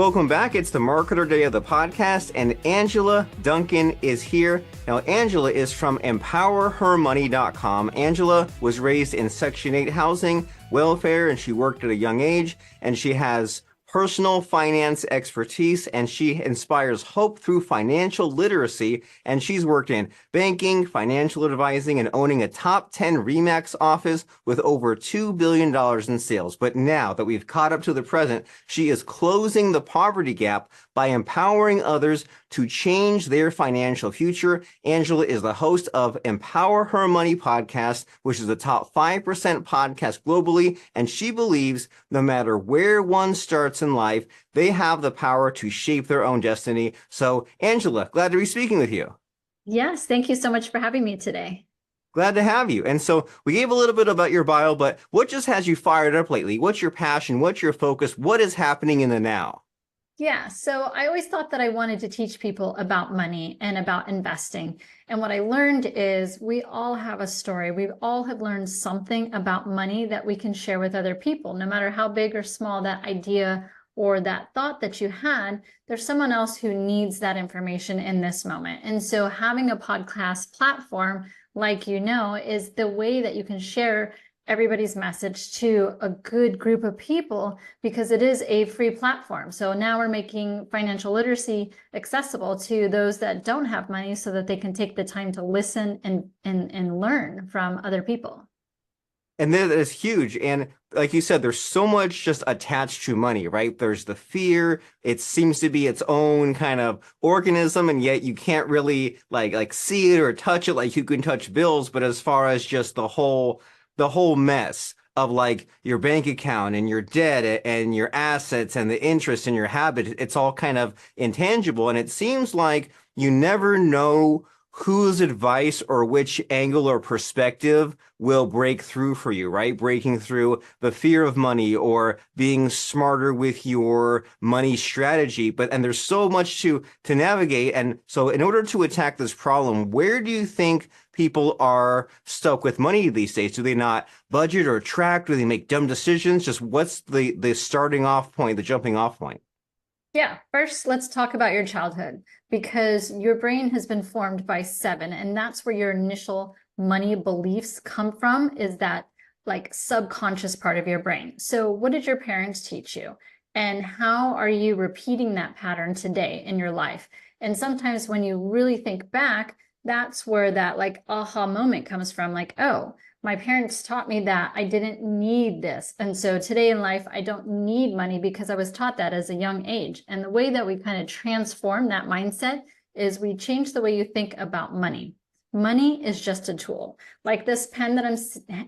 welcome back. It's the Marketer Day of the podcast, and Angela Duncan is here. Now, Angela is from EmpowerHerMoney.com. Angela was raised in Section 8 housing, welfare, and she worked at a young age, and she has personal finance expertise, and she inspires hope through financial literacy. And she's worked in banking, financial advising, and owning a top 10 RE/MAX office with over $2 billion in sales. But now that we've caught up to the present, she is closing the poverty gap by empowering others to change their financial future. Angela is the host of Empower Her Money podcast, which is the top 5% podcast globally. And she believes no matter where one starts in life, they have the power to shape their own destiny. So, Angela, glad to be speaking with you. Yes, thank you so much for having me today. Glad to have you. And so we gave a little bit about your bio, but what just has you fired up lately? What's your passion? What's your focus? What is happening in the now? Yeah, so I always thought that I wanted to teach people about money and about investing. And what I learned is we all have a story. We all have learned something about money that we can share with other people. No matter how big or small that idea or that thought that you had, there's someone else who needs that information in this moment. And so having a podcast platform, like is the way that you can share everybody's message to a good group of people, because it is a free platform. So now we're making financial literacy accessible to those that don't have money so that they can take the time to listen and learn from other people. And that is huge. And like you said, there's so much just attached to money, right? There's the fear. It seems to be its own kind of organism, and yet you can't really like see it or touch it like you can touch bills. But as far as just the whole mess of like your bank account and your debt and your assets and the interest and your habit, it's all kind of intangible. And it seems like you never know whose advice or which angle or perspective will break through for you, right? Breaking through the fear of money or being smarter with your money strategy. And there's so much to navigate. And so in order to attack this problem, where do you think people are stuck with money these days? Do they not budget or track? Do they make dumb decisions? Just what's the starting off point, the jumping off point? Yeah, first, let's talk about your childhood, because your brain has been formed by 7, and that's where your initial money beliefs come from, is that like subconscious part of your brain. So what did your parents teach you? And how are you repeating that pattern today in your life? And sometimes when you really think back, that's where that like aha moment comes from, like, oh, my parents taught me that I didn't need this. And so today in life, I don't need money because I was taught that as a young age. And the way that we kind of transform that mindset is we change the way you think about money. Money is just a tool. Like this pen that I'm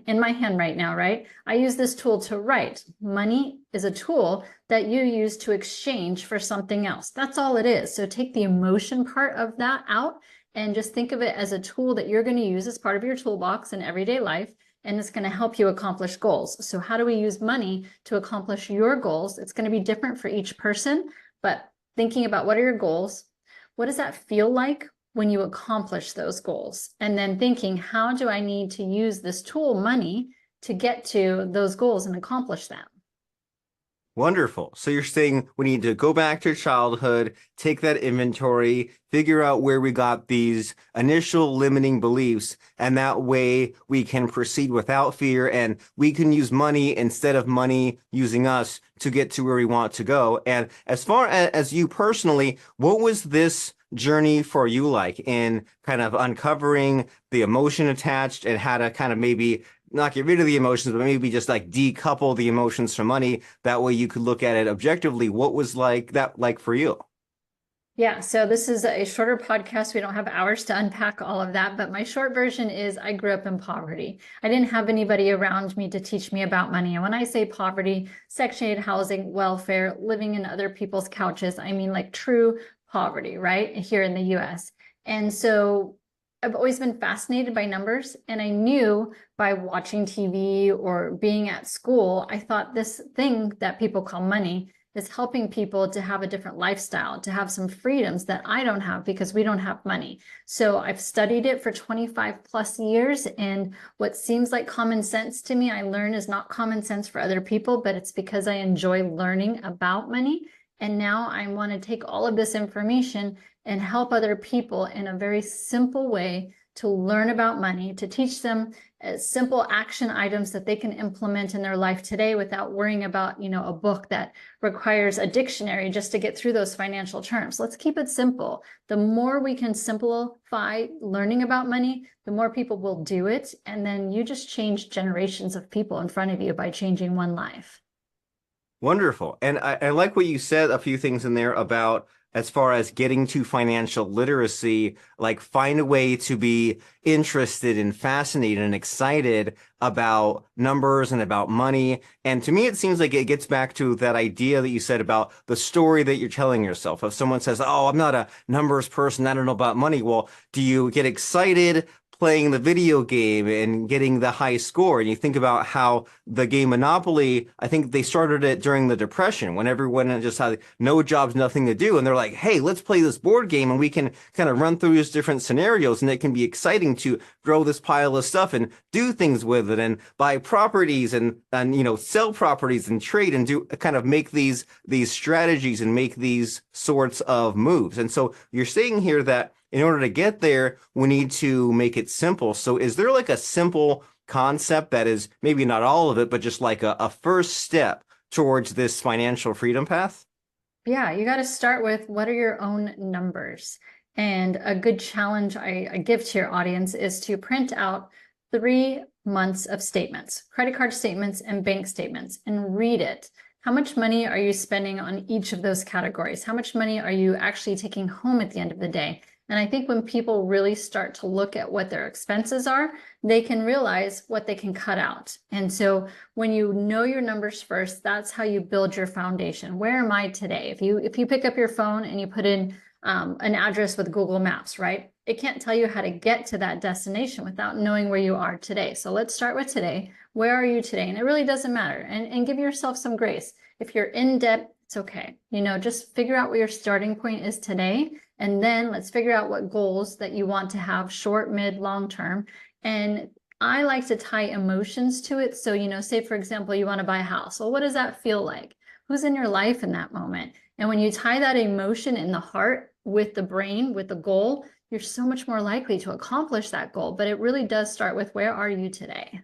in my hand right now, right? I use this tool to write. Money is a tool that you use to exchange for something else. That's all it is. So take the emotion part of that out and just think of it as a tool that you're going to use as part of your toolbox in everyday life, and it's going to help you accomplish goals. So how do we use money to accomplish your goals? It's going to be different for each person, but thinking about what are your goals? What does that feel like when you accomplish those goals? And then thinking, how do I need to use this tool, money, to get to those goals and accomplish them? Wonderful. So you're saying we need to go back to childhood, take that inventory, figure out where we got these initial limiting beliefs, and that way we can proceed without fear, and we can use money instead of money using us to get to where we want to go. And as far as you personally, what was this journey for you like in kind of uncovering the emotion attached and how to kind of maybe not get rid of the emotions, but maybe just like decouple the emotions from money? That way you could look at it objectively. What was that like for you? Yeah, so this is a shorter podcast. We don't have hours to unpack all of that, but my short version is I grew up in poverty. I didn't have anybody around me to teach me about money. And when I say poverty, Section 8 housing, welfare, living in other people's couches, I mean like true poverty, right? Here in the US. And so I've always been fascinated by numbers, and I knew by watching TV or being at school, I thought this thing that people call money is helping people to have a different lifestyle, to have some freedoms that I don't have because we don't have money. So I've studied it for 25 plus years, and what seems like common sense to me, I learn is not common sense for other people, but it's because I enjoy learning about money. And now I want to take all of this information and help other people in a very simple way to learn about money, to teach them simple action items that they can implement in their life today without worrying about, a book that requires a dictionary just to get through those financial terms. Let's keep it simple. The more we can simplify learning about money, the more people will do it. And then you just change generations of people in front of you by changing one life. Wonderful. And I like what you said, a few things in there about as far as getting to financial literacy, like find a way to be interested and fascinated and excited about numbers and about money. And to me, it seems like it gets back to that idea that you said about the story that you're telling yourself. If someone says, "Oh, I'm not a numbers person, I don't know about money," well, do you get excited playing the video game and getting the high score? And you think about how the game Monopoly, I think they started it during the Depression when everyone just had no jobs, nothing to do. And they're like, hey, let's play this board game and we can kind of run through these different scenarios and it can be exciting to grow this pile of stuff and do things with it and buy properties and sell properties and trade and do kind of make these strategies and make these sorts of moves. And so you're saying here that in order to get there, we need to make it simple. So is there like a simple concept that is maybe not all of it, but just like a first step towards this financial freedom path? Yeah, you got to start with what are your own numbers? And a good challenge I give to your audience is to print out 3 months of statements, credit card statements and bank statements, and read it. How much money are you spending on each of those categories? How much money are you actually taking home at the end of the day? And I think when people really start to look at what their expenses are, they can realize what they can cut out. And so when you know your numbers first, that's how you build your foundation. Where am I today? If you pick up your phone and you put in an address with Google Maps, right? It can't tell you how to get to that destination without knowing where you are today. So let's start with today. Where are you today? And it really doesn't matter. And give yourself some grace. If you're in debt, it's okay. Just figure out what your starting point is today. And then let's figure out what goals that you want to have short, mid, long term. And I like to tie emotions to it. So, say, for example, you want to buy a house. Well, what does that feel like? Who's in your life in that moment? And when you tie that emotion in the heart with the brain, with the goal, you're so much more likely to accomplish that goal. But it really does start with where are you today?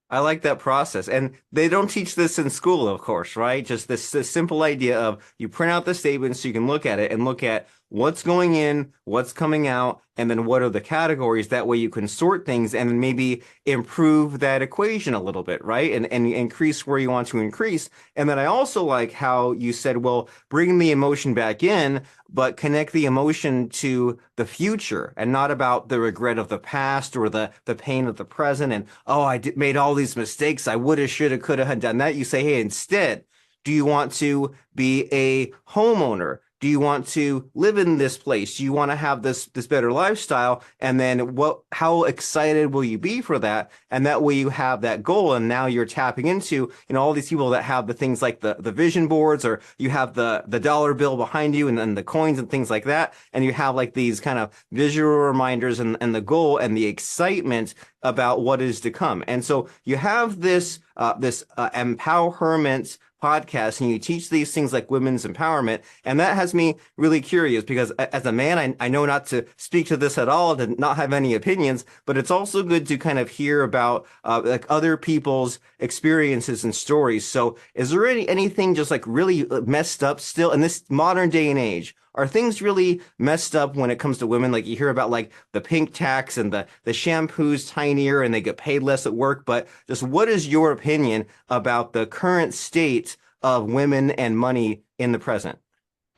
I like that process. And they don't teach this in school, of course, right? Just this simple idea of you print out the statement so you can look at it and look at what's going in, what's coming out, and then what are the categories. That way you can sort things and maybe improve that equation a little bit, right? And increase where you want to increase. And then I also like how you said, well, bring the emotion back in, but connect the emotion to the future and not about the regret of the past or the pain of the present. And, oh, made all these mistakes. I woulda, shoulda, coulda had done that. You say, hey, instead, do you want to be a homeowner? Do you want to live in this place? Do you want to have this better lifestyle? And then how excited will you be for that? And that way you have that goal. And now you're tapping into, all these people that have the things like the vision boards, or you have the dollar bill behind you and then the coins and things like that. And you have like these kind of visual reminders and the goal and the excitement about what is to come. And so you have this empowerment podcast and you teach these things like women's empowerment. And that has me really curious because as a man, I know not to speak to this at all, to not have any opinions, but it's also good to kind of hear about like other people's experiences and stories. So is there anything just like really messed up still in this modern day and age? Are things really messed up when it comes to women? Like you hear about like the pink tax and the shampoo's tinier and they get paid less at work. But just what is your opinion about the current state of women and money in the present?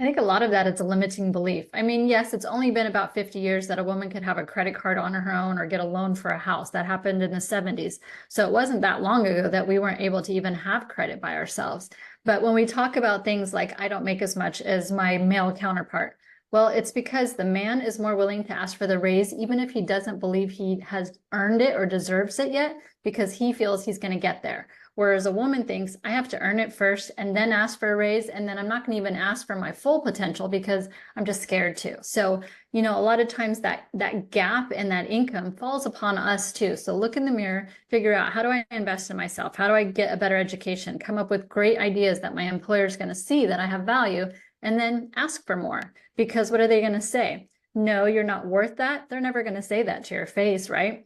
I think a lot of that is a limiting belief. I mean, yes, it's only been about 50 years that a woman could have a credit card on her own or get a loan for a house. That happened in the 70s. So it wasn't that long ago that we weren't able to even have credit by ourselves. But when we talk about things like, I don't make as much as my male counterpart, well, it's because the man is more willing to ask for the raise, even if he doesn't believe he has earned it or deserves it yet, because he feels he's going to get there. Whereas a woman thinks I have to earn it first and then ask for a raise. And then I'm not going to even ask for my full potential because I'm just scared to. So, a lot of times that gap in that income falls upon us too. So look in the mirror, figure out, how do I invest in myself? How do I get a better education? Come up with great ideas that my employer is going to see that I have value, and then ask for more. Because what are they going to say? No, you're not worth that. They're never going to say that to your face, right?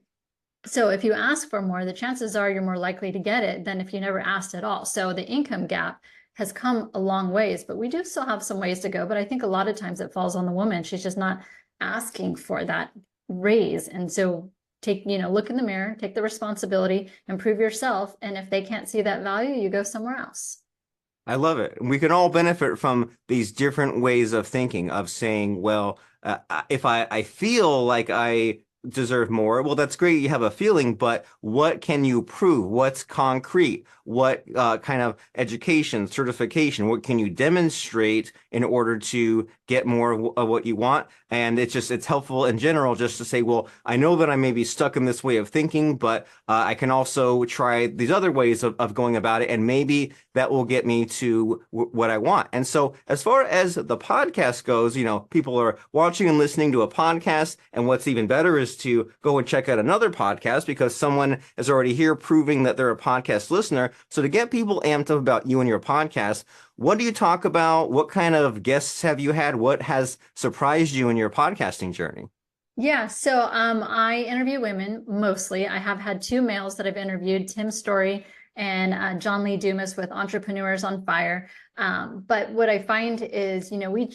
So if you ask for more, the chances are you're more likely to get it than if you never asked at all. So the income gap has come a long ways, but we do still have some ways to go. But I think a lot of times it falls on the woman. She's just not asking for that raise. And so look in the mirror, take the responsibility, improve yourself. And if they can't see that value, you go somewhere else. I love it. We can all benefit from these different ways of thinking, of saying, well, if I feel like I deserve more, well, that's great. You have a feeling, but what can you prove? What's concrete? What kind of education, certification, what can you demonstrate in order to get more of what you want? And it's helpful in general just to say, well, I know that I may be stuck in this way of thinking, but I can also try these other ways of going about it. And maybe that will get me to what I want. And so as far as the podcast goes, people are watching and listening to a podcast. And what's even better is to go and check out another podcast because someone is already here proving that they're a podcast listener. So to get people amped up about you and your podcast, what do you talk about? What kind of guests have you had? What has surprised you in your podcasting journey? Yeah, so I interview women mostly. I have had two males that I've interviewed, Tim Story and John Lee Dumas with Entrepreneurs on Fire. But what I find is, we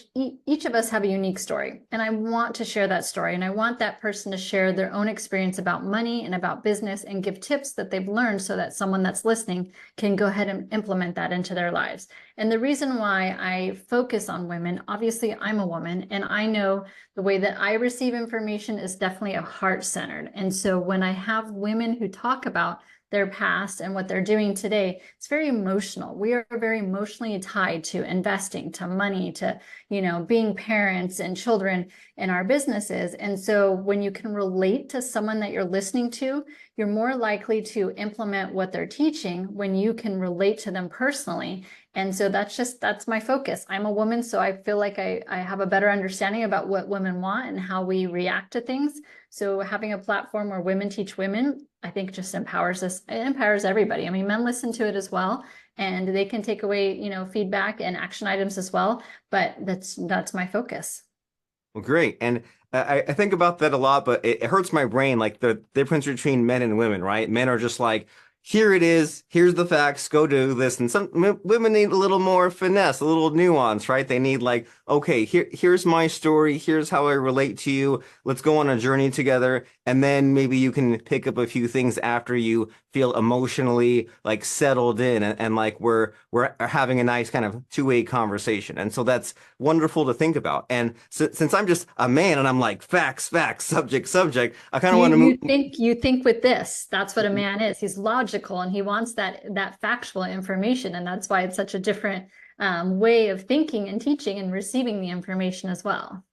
each of us have a unique story, and I want to share that story, and I want that person to share their own experience about money and about business and give tips that they've learned so that someone that's listening can go ahead and implement that into their lives. And the reason why I focus on women, obviously I'm a woman, and I know the way that I receive information is definitely a heart-centered. And so when I have women who talk about their past and what they're doing today, it's very emotional. We are very emotionally tied to investing, to money, to, being parents and children in our businesses. And so when you can relate to someone that you're listening to, you're more likely to implement what they're teaching when you can relate to them personally. And so that's my focus. I'm a woman, so I feel like I have a better understanding about what women want and how we react to things. So having a platform where women teach women, I think just empowers us. It empowers everybody. I mean, men listen to it as well, and they can take away, feedback and action items as well. But that's my focus. Well, great. And I think about that a lot, but it hurts my brain, like the difference between men and women, right? Men are just like, here it is, here's the facts, go do this. And some women need a little more finesse, a little nuance, right? They need like, okay, here's my story, here's how I relate to you. Let's go on a journey together. And then maybe you can pick up a few things after you feel emotionally like settled in and like we're having a nice kind of two-way conversation. And so that's wonderful to think about. And since I'm just a man and I'm like facts, subject, I kind of want to move. You think with this, that's what a man is. He's logical and he wants that factual information. And that's why it's such a different way of thinking and teaching and receiving the information as well.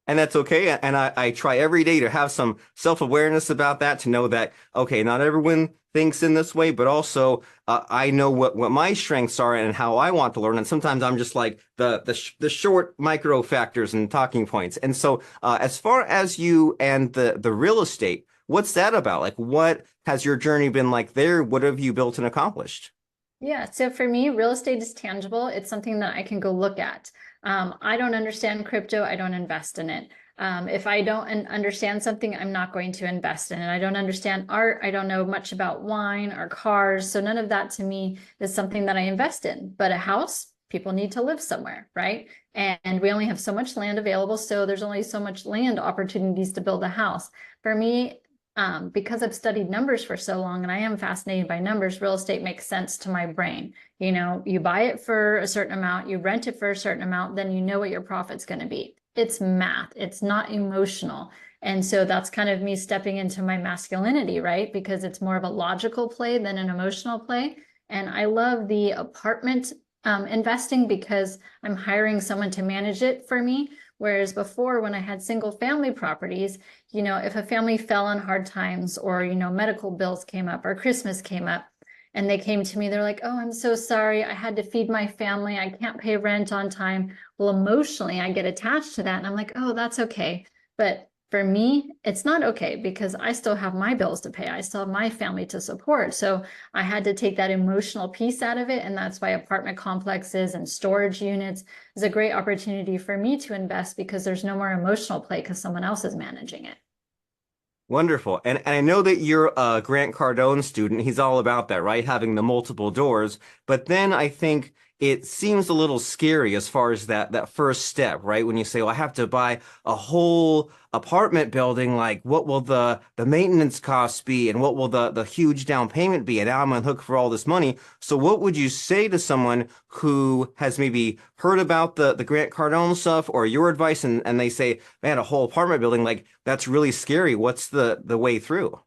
And that's okay. And I try every day to have some self-awareness about that, to know that, okay, not everyone thinks in this way, but also I know what my strengths are and how I want to learn. And sometimes I'm just like the short micro factors and talking points. And so as far as you and the real estate, what's that about? Like, what has your journey been like there? What have you built and accomplished? Yeah, so for me, real estate is tangible. It's something that I can go look at. I don't understand crypto. I don't invest in it. If I don't understand something, I'm not going to invest in it. I don't understand art. I don't know much about wine or cars. So none of that to me is something that I invest in. But a house, people need to live somewhere, right? And we only have so much land available. So there's only so much land opportunities to build a house. For me, because I've studied numbers for so long and I am fascinated by numbers, real estate makes sense to my brain. You buy it for a certain amount, you rent it for a certain amount, then you know what your profit's going to be. It's math. It's not emotional. And so that's kind of me stepping into my masculinity, right? Because it's more of a logical play than an emotional play. And I love the apartment investing because I'm hiring someone to manage it for me. Whereas before, when I had single family properties, if a family fell on hard times or, medical bills came up or Christmas came up, and they came to me, they're like, oh, I'm so sorry. I had to feed my family. I can't pay rent on time. Well, emotionally, I get attached to that. And I'm like, oh, that's okay. But for me, it's not okay because I still have my bills to pay. I still have my family to support. So I had to take that emotional piece out of it. And that's why apartment complexes and storage units is a great opportunity for me to invest because there's no more emotional play because someone else is managing it. Wonderful. And I know that you're a Grant Cardone student. He's all about that, right? Having the multiple doors. But then I think it seems a little scary as far as that first step, right? When you say, well, I have to buy a whole apartment building, like what will the maintenance costs be and what will the huge down payment be? And now I'm on the hook for all this money. So what would you say to someone who has maybe heard about the Grant Cardone stuff or your advice and they say, man, a whole apartment building, like that's really scary. What's the way through?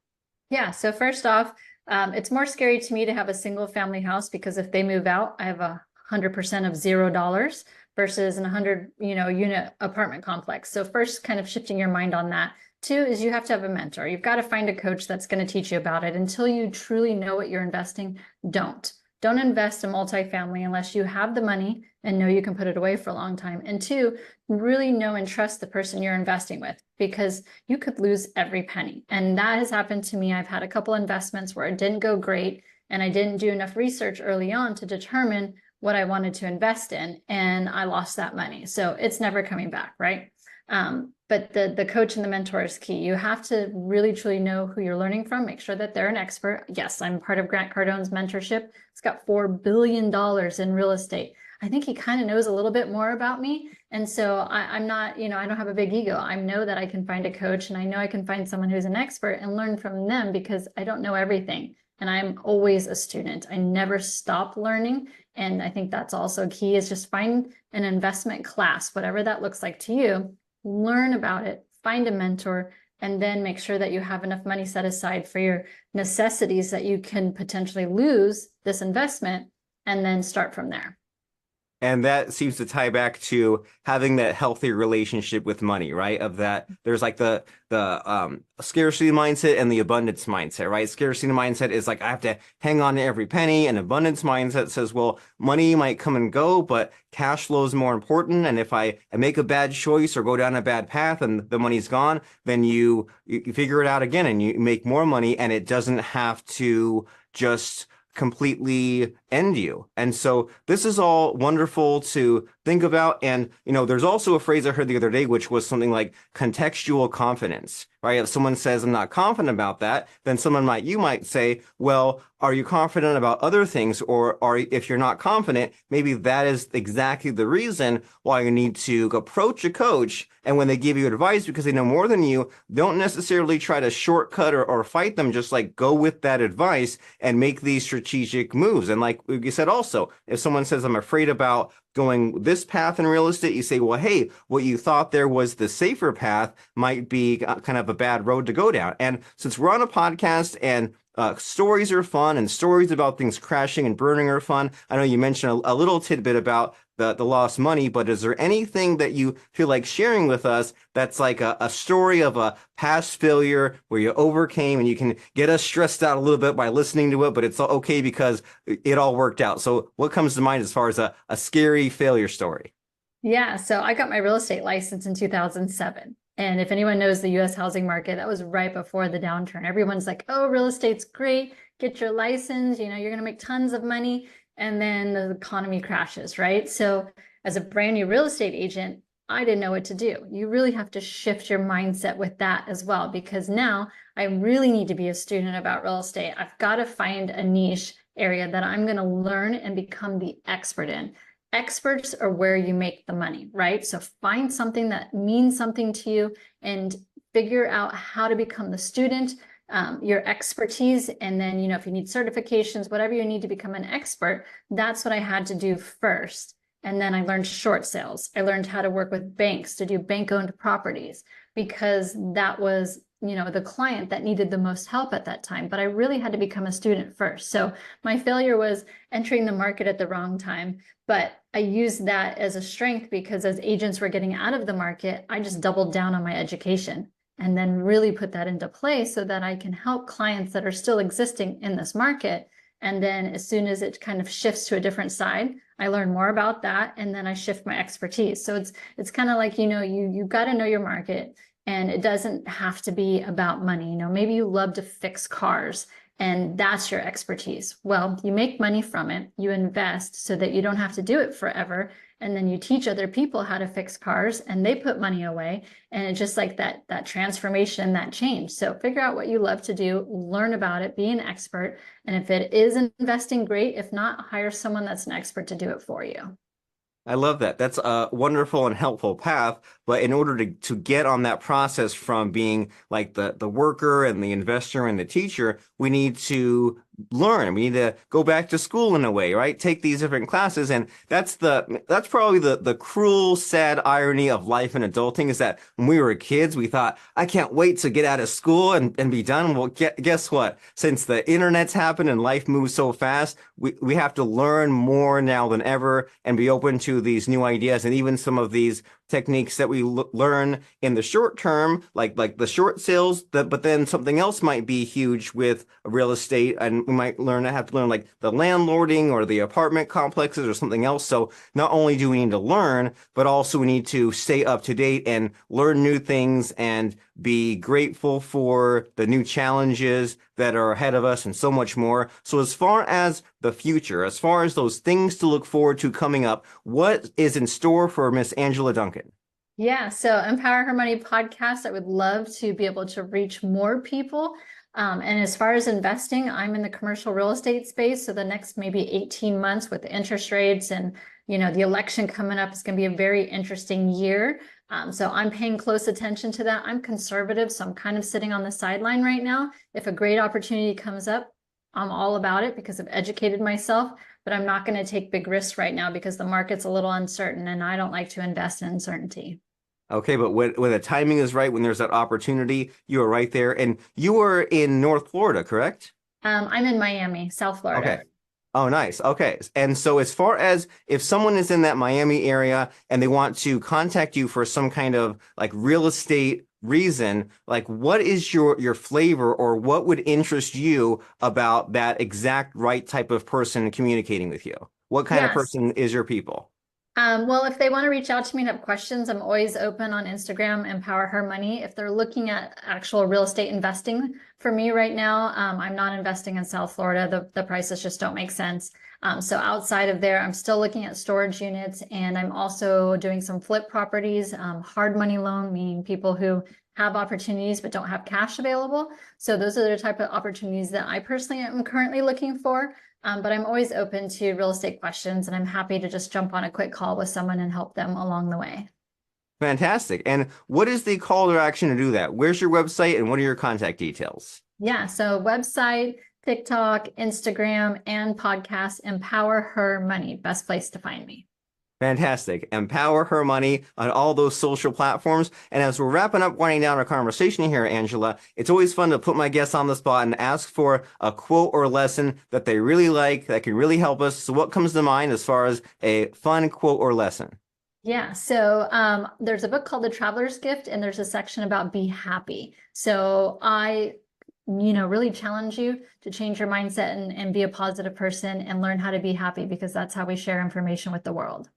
Yeah. So first off, it's more scary to me to have a single family house because if they move out, I have 100% of $0 versus an 100, unit apartment complex. So first, kind of shifting your mind on that. Two is you have to have a mentor. You've got to find a coach that's going to teach you about it. Until you truly know what you're investing, don't. Don't invest in multifamily unless you have the money and know you can put it away for a long time. And two, really know and trust the person you're investing with because you could lose every penny. And that has happened to me. I've had a couple investments where it didn't go great and I didn't do enough research early on to determine what I wanted to invest in, and I lost that money. So it's never coming back, right? But the coach and the mentor is key. You have to really truly know who you're learning from. Make sure that they're an expert. Yes, I'm part of Grant Cardone's mentorship. It's got $4 billion in real estate. I think he kind of knows a little bit more about me. And so I'm not, I don't have a big ego. I know that I can find a coach and I know I can find someone who's an expert and learn from them because I don't know everything. And I'm always a student. I never stop learning. And I think that's also key is just find an investment class, whatever that looks like to you, learn about it, find a mentor, and then make sure that you have enough money set aside for your necessities that you can potentially lose this investment and then start from there. And that seems to tie back to having that healthy relationship with money, right? Of that, there's like the scarcity mindset and the abundance mindset, right? Scarcity mindset is like I have to hang on to every penny, and abundance mindset says, well, money might come and go, but cash flow is more important. And if I make a bad choice or go down a bad path and the money's gone, then you figure it out again and you make more money, and it doesn't have to just completely end you. And so this is all wonderful to think about. And, there's also a phrase I heard the other day, which was something like contextual confidence, right? If someone says, I'm not confident about that, then you might say, well, are you confident about other things? Or if you're not confident, maybe that is exactly the reason why you need to approach a coach. And when they give you advice because they know more than you, don't necessarily try to shortcut or fight them. Just like go with that advice and make these strategic moves. And like you said, also, if someone says, I'm afraid about going this path in real estate, you say, well, hey, what you thought there was the safer path might be kind of a bad road to go down. And since we're on a podcast and stories are fun and stories about things crashing and burning are fun, I know you mentioned a little tidbit about the lost money, but is there anything that you feel like sharing with us that's like a story of a past failure where you overcame and you can get us stressed out a little bit by listening to it, but it's okay because it all worked out? So what comes to mind as far as a scary failure story? Yeah, so I got my real estate license in 2007. And if anyone knows the US housing market, that was right before the downturn. Everyone's like, oh, real estate's great. Get your license. You're going to make tons of money. And then the economy crashes, right? So as a brand new real estate agent, I didn't know what to do. You really have to shift your mindset with that as well, because now I really need to be a student about real estate. I've got to find a niche area that I'm going to learn and become the expert in. Experts are where you make the money, right? So find something that means something to you and figure out how to become the student, your expertise. And then, if you need certifications, whatever you need to become an expert, that's what I had to do first. And then I learned short sales. I learned how to work with banks to do bank-owned properties because that was, the client that needed the most help at that time. But I really had to become a student first. So my failure was entering the market at the wrong time. But I used that as a strength because as agents were getting out of the market, I just doubled down on my education and then really put that into play so that I can help clients that are still existing in this market And then as soon as it kind of shifts to a different side, I learn more about that, and then I shift my expertise. So it's kind of like, you got to know your market, and it doesn't have to be about money. Maybe you love to fix cars and that's your expertise. Well, you make money from it, you invest so that you don't have to do it forever. And then you teach other people how to fix cars and they put money away. And it's just like that transformation, that change. So figure out what you love to do, learn about it, be an expert. And if it is investing, great. If not, hire someone that's an expert to do it for you. I love that. That's a wonderful and helpful path. But in order to get on that process from being like the worker and the investor and the teacher, we need to learn. We need to go back to school in a way, right? Take these different classes. And that's probably the cruel, sad irony of life and adulting is that when we were kids, we thought, I can't wait to get out of school and be done. Well, guess what? Since the internet's happened and life moves so fast, we have to learn more now than ever and be open to these new ideas and even some of these techniques that we learn in the short term, like the short sales, but then something else might be huge with real estate, and we might have to learn like the landlording or the apartment complexes or something else. So not only do we need to learn, but also we need to stay up to date and learn new things and be grateful for the new challenges that are ahead of us and so much more. So as far as the future, as far as those things to look forward to coming up, what is in store for Miss Angela Duncan? Yeah, so Empower Her Money podcast, I would love to be able to reach more people. And as far as investing, I'm in the commercial real estate space. So the next maybe 18 months with the interest rates and, the election coming up is going to be a very interesting year. So I'm paying close attention to that. I'm conservative, so I'm kind of sitting on the sideline right now. If a great opportunity comes up, I'm all about it because I've educated myself, but I'm not going to take big risks right now because the market's a little uncertain and I don't like to invest in uncertainty. Okay, but when the timing is right, when there's that opportunity, you are right there. And you are in North Florida, correct? I'm in Miami, South Florida. Okay. Oh, nice. Okay. And so as far as if someone is in that Miami area and they want to contact you for some kind of like real estate reason, like what is your flavor or what would interest you about that exact right type of person communicating with you? What kind of Yes. person is your people? Well, if they want to reach out to me and have questions, I'm always open on Instagram, Empower Her Money. If they're looking at actual real estate investing for me right now, I'm not investing in South Florida. The prices just don't make sense. So outside of there, I'm still looking at storage units, and I'm also doing some flip properties, hard money loan, meaning people who have opportunities but don't have cash available. So those are the type of opportunities that I personally am currently looking for. But I'm always open to real estate questions, and I'm happy to just jump on a quick call with someone and help them along the way. Fantastic. And what is the call to action to do that? Where's your website and what are your contact details? Yeah, so website, TikTok, Instagram, and podcast, Empower Her Money. Best place to find me. Fantastic. Empower Her Money on all those social platforms. And as we're wrapping up, winding down our conversation here, Angela, it's always fun to put my guests on the spot and ask for a quote or lesson that they really like, that can really help us. So what comes to mind as far as a fun quote or lesson? Yeah, so there's a book called The Traveler's Gift, and there's a section about be happy. So I really challenge you to change your mindset and be a positive person and learn how to be happy, because that's how we share information with the world.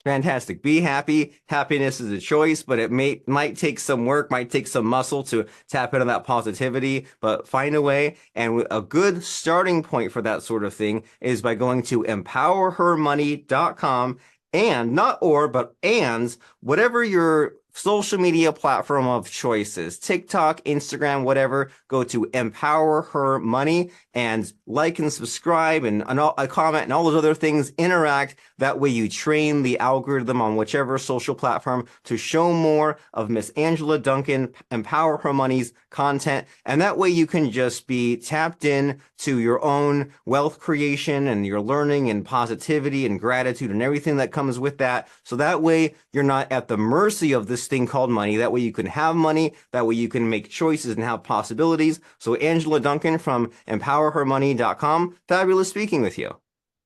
Fantastic. Be happy. Happiness is a choice, but it might take some work, might take some muscle to tap into that positivity, but find a way. And a good starting point for that sort of thing is by going to empowerhermoney.com and not or, but and whatever your social media platform of choices, TikTok, Instagram, whatever, go to Empower Her Money and like and subscribe and a comment and all those other things, interact. That way you train the algorithm on whichever social platform to show more of Miss Angela Duncan, Empower Her Money's content. And that way you can just be tapped in to your own wealth creation and your learning and positivity and gratitude and everything that comes with that. So that way you're not at the mercy of this thing called money. That way you can have money. That way you can make choices and have possibilities. So Angela Duncan from empowerhermoney.com. Fabulous speaking with you.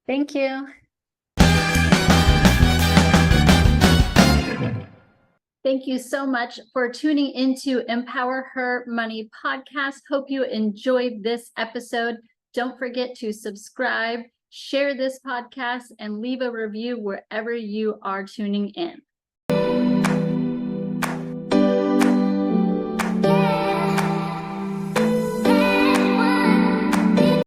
Thank you. Thank you so much for tuning into Empower Her Money podcast. Hope you enjoyed this episode. Don't forget to subscribe, share this podcast, and leave a review wherever you are tuning in.